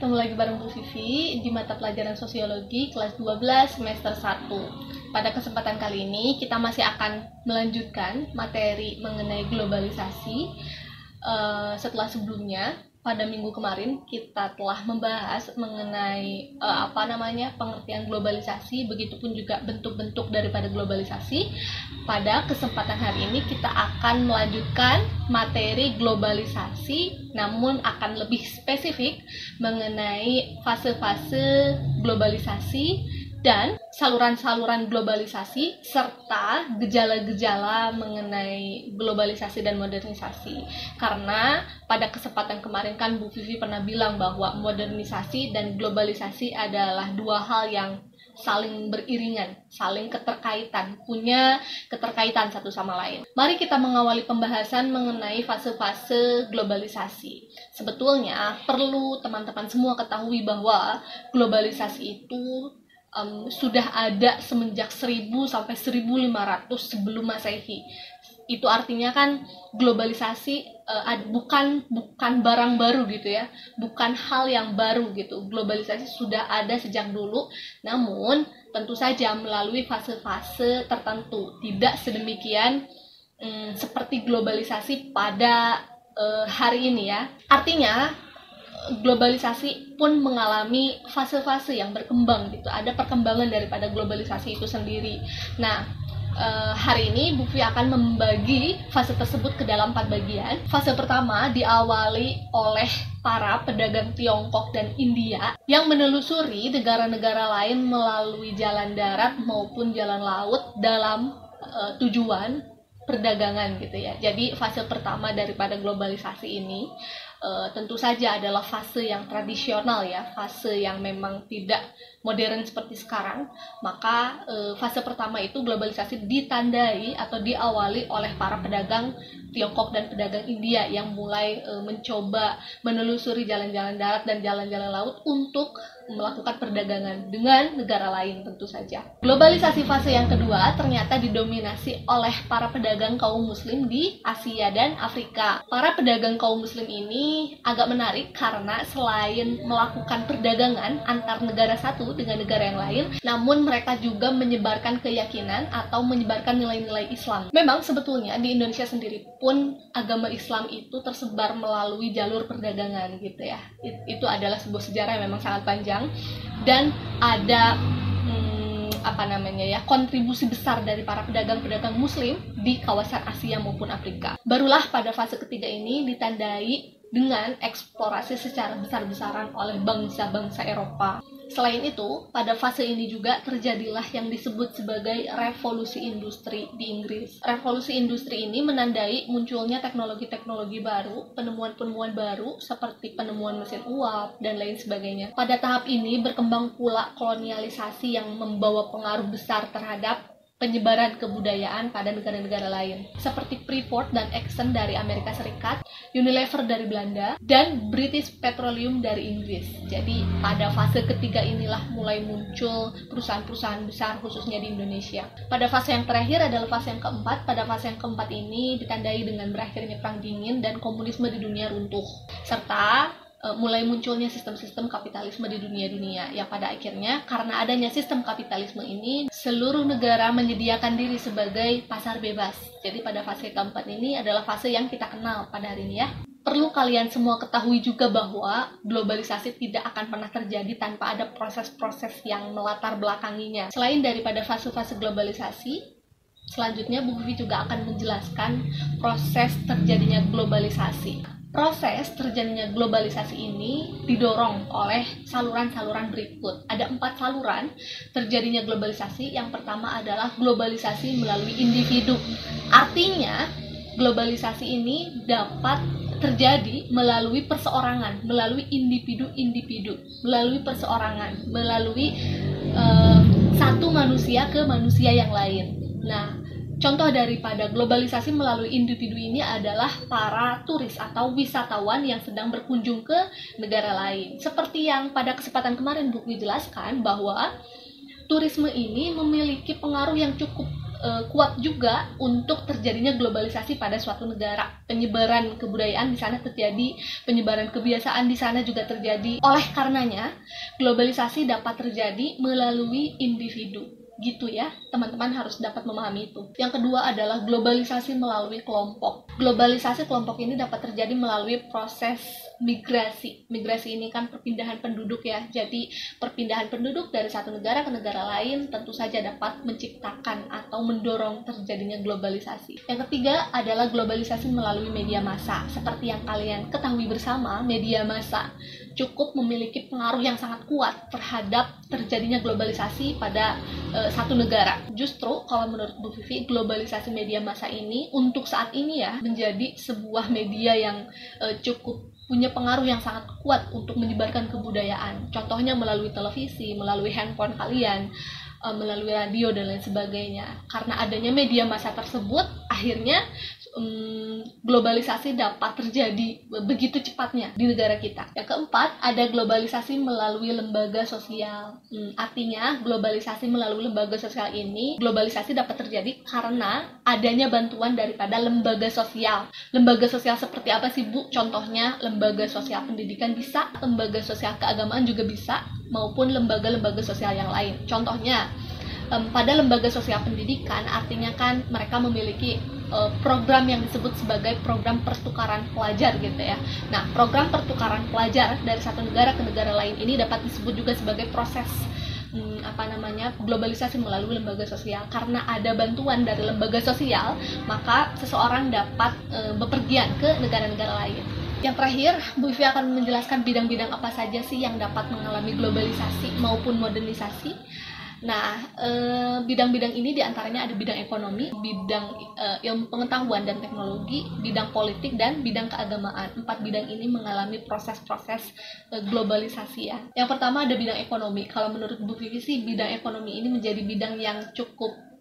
ketemu lagi bareng Bu Vivi di mata pelajaran Sosiologi kelas 12 semester 1. Pada kesempatan kali ini kita masih akan melanjutkan materi mengenai globalisasi. Setelah sebelumnya pada minggu kemarin kita telah membahas mengenai pengertian globalisasi, begitupun juga bentuk-bentuk daripada globalisasi. Pada kesempatan hari ini kita akan melanjutkan materi globalisasi, namun akan lebih spesifik mengenai fase-fase globalisasi dan saluran-saluran globalisasi serta gejala-gejala mengenai globalisasi dan modernisasi. Karena pada kesempatan kemarin kan Bu Vivi pernah bilang bahwa modernisasi dan globalisasi adalah dua hal yang saling beriringan, saling keterkaitan, punya keterkaitan satu sama lain. Mari kita mengawali pembahasan mengenai fase-fase globalisasi. Sebetulnya perlu teman-teman semua ketahui bahwa globalisasi itu sudah ada semenjak 1000 sampai 1500 sebelum Masehi. Itu artinya kan globalisasi bukan barang baru gitu ya, bukan hal yang baru gitu. Globalisasi sudah ada sejak dulu, namun tentu saja melalui fase-fase tertentu, tidak sedemikian seperti globalisasi pada hari ini ya. Artinya globalisasi pun mengalami fase-fase yang berkembang gitu. Ada perkembangan daripada globalisasi itu sendiri. Nah, hari ini Bu Fi akan membagi fase tersebut ke dalam 4 bagian. Fase pertama diawali oleh para pedagang Tiongkok dan India yang menelusuri negara-negara lain melalui jalan darat maupun jalan laut dalam tujuan perdagangan gitu ya. Jadi fase pertama daripada globalisasi ini tentu saja adalah fase yang tradisional ya, fase yang memang tidak modern seperti sekarang. Maka fase pertama itu globalisasi ditandai atau diawali oleh para pedagang Tiongkok dan pedagang India yang mulai mencoba menelusuri jalan-jalan darat dan jalan-jalan laut untuk melakukan perdagangan dengan negara lain tentu saja. Globalisasi fase yang kedua ternyata didominasi oleh para pedagang kaum muslim di Asia dan Afrika. Para pedagang kaum muslim ini agak menarik karena selain melakukan perdagangan antar negara satu dengan negara yang lain, namun mereka juga menyebarkan keyakinan atau menyebarkan nilai-nilai Islam. Memang sebetulnya di Indonesia sendiri pun agama Islam itu tersebar melalui jalur perdagangan gitu ya. Itu adalah sebuah sejarah yang memang sangat panjang dan ada kontribusi besar dari para pedagang-pedagang muslim di kawasan Asia maupun Afrika. Barulah pada fase ketiga ini ditandai dengan eksplorasi secara besar-besaran oleh bangsa-bangsa Eropa. Selain itu, pada fase ini juga terjadilah yang disebut sebagai revolusi industri di Inggris. Revolusi industri ini menandai munculnya teknologi-teknologi baru, penemuan-penemuan baru seperti penemuan mesin uap dan lain sebagainya. Pada tahap ini berkembang pula kolonialisasi yang membawa pengaruh besar terhadap penyebaran kebudayaan pada negara-negara lain seperti Freeport dan Exxon dari Amerika Serikat, Unilever dari Belanda, dan British Petroleum dari Inggris. Jadi pada fase ketiga inilah mulai muncul perusahaan-perusahaan besar khususnya di Indonesia. Pada fase yang terakhir adalah fase yang keempat. Pada fase yang keempat ini ditandai dengan berakhirnya Perang Dingin dan komunisme di dunia runtuh, serta mulai munculnya sistem-sistem kapitalisme di dunia yang pada akhirnya karena adanya sistem kapitalisme ini seluruh negara menyediakan diri sebagai pasar bebas. Jadi pada fase keempat ini adalah fase yang kita kenal pada hari ini ya. Perlu kalian semua ketahui juga bahwa globalisasi tidak akan pernah terjadi tanpa ada proses-proses yang melatar belakanginya. Selain daripada fase-fase globalisasi, selanjutnya Bu Vivi juga akan menjelaskan proses terjadinya globalisasi. Proses terjadinya globalisasi ini didorong oleh saluran-saluran berikut. Ada 4 saluran terjadinya globalisasi. Yang pertama adalah globalisasi melalui individu. Artinya, globalisasi ini dapat terjadi melalui perseorangan, melalui individu-individu, melalui perseorangan, melalui satu manusia ke manusia yang lain. Nah, contoh daripada globalisasi melalui individu ini adalah para turis atau wisatawan yang sedang berkunjung ke negara lain. Seperti yang pada kesempatan kemarin Bu jelaskan bahwa turisme ini memiliki pengaruh yang cukup kuat juga untuk terjadinya globalisasi pada suatu negara. Penyebaran kebudayaan di sana terjadi, penyebaran kebiasaan di sana juga terjadi. Oleh karenanya, globalisasi dapat terjadi melalui individu. Gitu ya, teman-teman harus dapat memahami itu. Yang kedua adalah globalisasi melalui kelompok. Globalisasi kelompok ini dapat terjadi melalui proses migrasi. Migrasi ini kan perpindahan penduduk ya. Jadi perpindahan penduduk dari satu negara ke negara lain tentu saja dapat menciptakan atau mendorong terjadinya globalisasi. Yang ketiga adalah globalisasi melalui media massa. Seperti yang kalian ketahui bersama, media massa cukup memiliki pengaruh yang sangat kuat terhadap terjadinya globalisasi pada satu negara. Justru kalau menurut Bu Vivi, globalisasi media massa ini untuk saat ini ya menjadi sebuah media yang cukup punya pengaruh yang sangat kuat untuk menyebarkan kebudayaan. Contohnya melalui televisi, melalui handphone kalian, melalui radio dan lain sebagainya. Karena adanya media massa tersebut, akhirnya globalisasi dapat terjadi begitu cepatnya di negara kita. Yang keempat, ada globalisasi melalui lembaga sosial. Artinya, globalisasi melalui lembaga sosial ini, globalisasi dapat terjadi karena adanya bantuan daripada lembaga sosial. Lembaga sosial seperti apa sih, Bu? Contohnya, lembaga sosial pendidikan bisa, lembaga sosial keagamaan juga bisa, maupun lembaga-lembaga sosial yang lain. Contohnya, pada lembaga sosial pendidikan, artinya kan mereka memiliki program yang disebut sebagai program pertukaran pelajar gitu ya. Nah, program pertukaran pelajar dari satu negara ke negara lain ini dapat disebut juga sebagai proses globalisasi melalui lembaga sosial. Karena ada bantuan dari lembaga sosial, maka seseorang dapat bepergian ke negara-negara lain. Yang terakhir, Bu Vivi akan menjelaskan bidang-bidang apa saja sih yang dapat mengalami globalisasi maupun modernisasi. Nah, bidang-bidang ini diantaranya ada bidang ekonomi, bidang ilmu pengetahuan dan teknologi, bidang politik, dan bidang keagamaan. 4 bidang ini mengalami proses-proses globalisasi ya. Yang pertama ada bidang ekonomi. Kalau menurut Bu Vivi sih, bidang ekonomi ini menjadi bidang yang cukup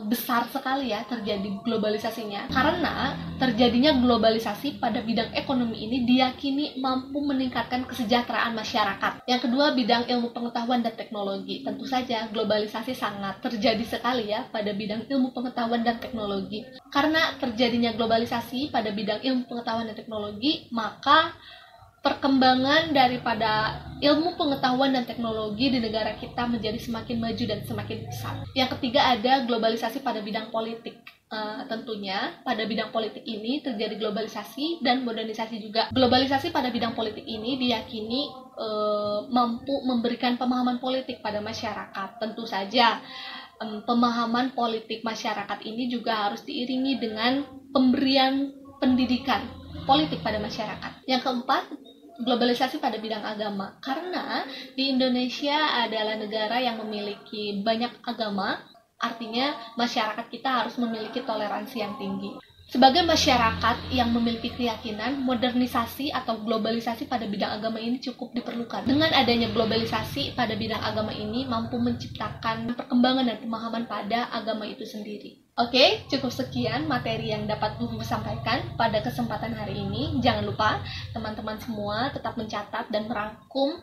besar sekali ya terjadi globalisasinya, karena terjadinya globalisasi pada bidang ekonomi ini diyakini mampu meningkatkan kesejahteraan masyarakat. Yang kedua, bidang ilmu pengetahuan dan teknologi. Tentu saja globalisasi sangat terjadi sekali ya pada bidang ilmu pengetahuan dan teknologi. Karena terjadinya globalisasi pada bidang ilmu pengetahuan dan teknologi, maka perkembangan daripada ilmu pengetahuan dan teknologi di negara kita menjadi semakin maju dan semakin besar. Yang ketiga ada globalisasi pada bidang politik. Tentunya pada bidang politik ini terjadi globalisasi dan modernisasi juga. Globalisasi pada bidang politik ini diyakini mampu memberikan pemahaman politik pada masyarakat. Tentu saja pemahaman politik masyarakat ini juga harus diiringi dengan pemberian pendidikan politik pada masyarakat. Yang keempat, globalisasi pada bidang agama. Karena di Indonesia adalah negara yang memiliki banyak agama, artinya masyarakat kita harus memiliki toleransi yang tinggi. Sebagai masyarakat yang memiliki keyakinan, modernisasi atau globalisasi pada bidang agama ini cukup diperlukan. Dengan adanya globalisasi pada bidang agama ini mampu menciptakan perkembangan dan pemahaman pada agama itu sendiri. Oke, cukup sekian materi yang dapat Bu Vivi sampaikan pada kesempatan hari ini. Jangan lupa teman-teman semua tetap mencatat dan merangkum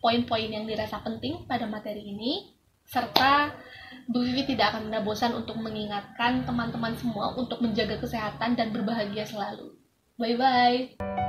poin-poin yang dirasa penting pada materi ini, serta Bu Vivi tidak akan pernah bosan untuk mengingatkan teman-teman semua untuk menjaga kesehatan dan berbahagia selalu. Bye-bye!